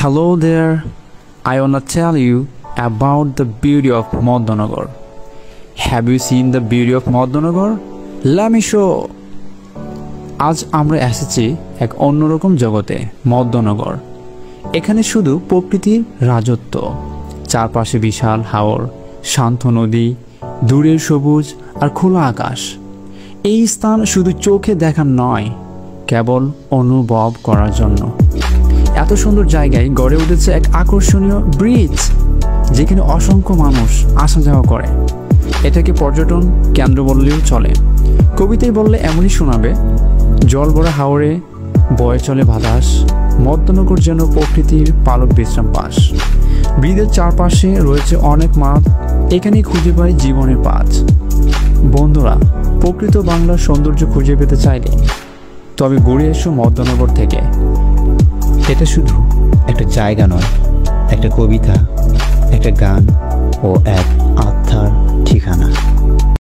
Hello there, I wanna tell you about the beauty of Madhanagar. Have you seen the beauty of Madhanagar? Let me show. আজ আমরা এসেছি এক অন্যরকম জগতে, মধ্যনগর। এখানে শুধু প্রকৃতির রাজত্ব, চারপাশে বিশাল হাওর, শান্ত নদী, দূরের সবুজ আর খোলা আকাশ। এই স্থান শুধু চোখে দেখার নয়, কেবল অনুভব করার জন্য। এত সুন্দর জায়গায় গড়ে উঠেছে এক আকর্ষণীয় ব্রিজ, যেখানে অসংখ্য মানুষ আসা যাওয়া করে। এটাকে পর্যটন কেন্দ্র বললেও চলে। কবিতায় বললে এমনই শোনাবে, জল ভরা হাওরে বয়ে চলে বাতাস, মধ্যনগর যেন প্রকৃতির পালক বিশ্রাম পাস। ব্রিজের চারপাশে রয়েছে অনেক মাঠ, এখানেই খুঁজে পাই জীবনের পাঁচ। বন্ধুরা, প্রকৃত বাংলার সৌন্দর্য খুঁজে পেতে চাইলে তবে ঘুরে এসো মধ্যনগর থেকে। এটা শুধু একটা জায়গা নয়, একটা কবিতা, একটা গান ও এক